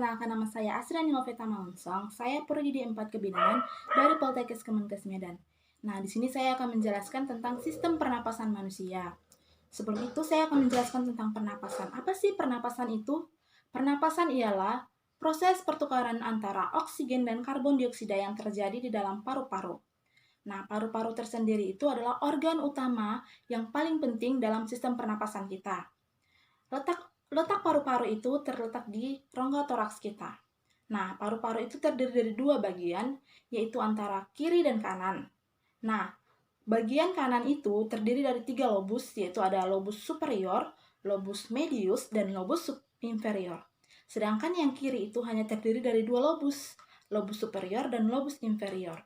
Perkenalkan, nama saya Asriani Noveta Maunsong. Saya prodi D4 Kebidanan dari Poltekkes Kemenkes Medan. Nah, di sini saya akan menjelaskan tentang sistem pernapasan manusia. Sebelum itu, saya akan menjelaskan tentang pernapasan. Apa sih pernapasan itu? Pernapasan ialah proses pertukaran antara oksigen dan karbon dioksida yang terjadi di dalam paru-paru. Nah, paru-paru tersendiri itu adalah organ utama yang paling penting dalam sistem pernapasan kita. Letak paru-paru itu terletak di rongga toraks kita. Nah, paru-paru itu terdiri dari dua bagian, yaitu antara kiri dan kanan. Nah, bagian kanan itu terdiri dari 3 lobus, yaitu ada lobus superior, lobus medius, dan lobus inferior. Sedangkan yang kiri itu hanya terdiri dari 2 lobus, lobus superior dan lobus inferior.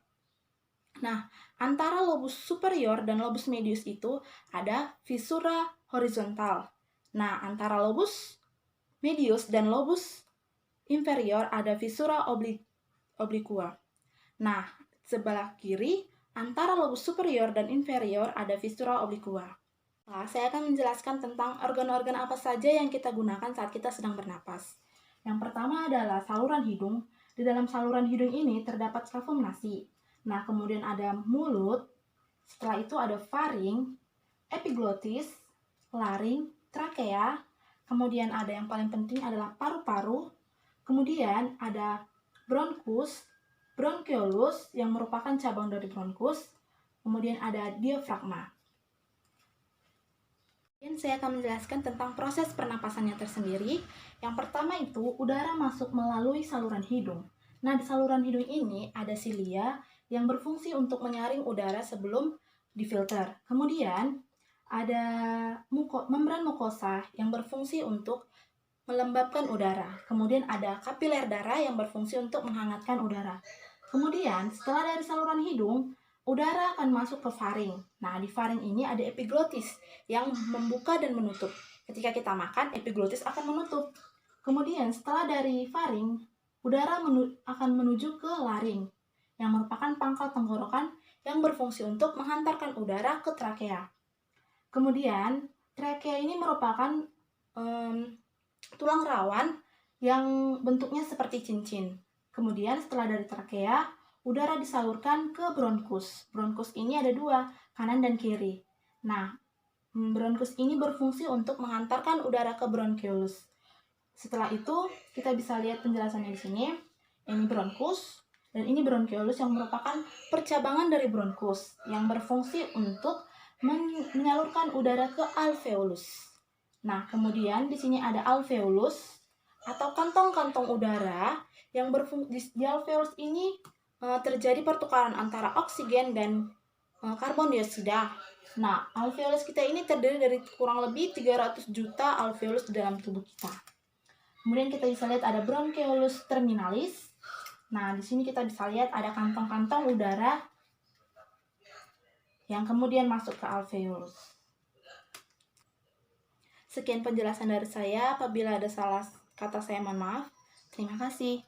Nah, antara lobus superior dan lobus medius itu ada visura horizontal. Nah, antara lobus medius dan lobus inferior ada visura obliqua. Nah, sebelah kiri antara lobus superior dan inferior ada visura obliqua. Nah, saya akan menjelaskan tentang organ-organ apa saja yang kita gunakan saat kita sedang bernapas. Yang pertama adalah saluran hidung. Di dalam saluran hidung ini terdapat skafum nasi. Nah, kemudian ada mulut. Setelah itu ada faring, epiglotis, laring, trakea. Kemudian ada yang paling penting adalah paru-paru. Kemudian ada bronkus, bronkeolus yang merupakan cabang dari bronkus. Kemudian ada diafragma. Kemudian saya akan menjelaskan tentang proses pernapasannya tersendiri. Yang pertama itu udara masuk melalui saluran hidung. Nah, di saluran hidung ini ada silia yang berfungsi untuk menyaring udara sebelum difilter. Kemudian ada membran mukosa yang berfungsi untuk melembabkan udara. Kemudian ada kapiler darah yang berfungsi untuk menghangatkan udara. Kemudian setelah dari saluran hidung, udara akan masuk ke faring. Nah, di faring ini ada epiglotis yang membuka dan menutup. Ketika kita makan, epiglotis akan menutup. Kemudian setelah dari faring, udara akan menuju ke laring yang merupakan pangkal tenggorokan yang berfungsi untuk menghantarkan udara ke trakea. Kemudian, trakea ini merupakan tulang rawan yang bentuknya seperti cincin. Kemudian setelah dari trakea, udara disalurkan ke bronkus. Bronkus ini ada 2, kanan dan kiri. Nah, bronkus ini berfungsi untuk menghantarkan udara ke bronkeolus. Setelah itu, kita bisa lihat penjelasannya di sini. Ini bronkus dan ini bronkeolus yang merupakan percabangan dari bronkus yang berfungsi untuk menyalurkan udara ke alveolus. Nah, kemudian di sini ada alveolus atau kantong-kantong udara yang berfungsi. Di alveolus ini terjadi pertukaran antara oksigen dan karbon dioksida. Nah, alveolus kita ini terdiri dari kurang lebih 300 juta alveolus di dalam tubuh kita. Kemudian kita bisa lihat ada bronkeolus terminalis. Nah, di sini kita bisa lihat ada kantong-kantong udara yang kemudian masuk ke alveolus. Sekian penjelasan dari saya. Apabila ada salah kata saya mohon maaf. Terima kasih.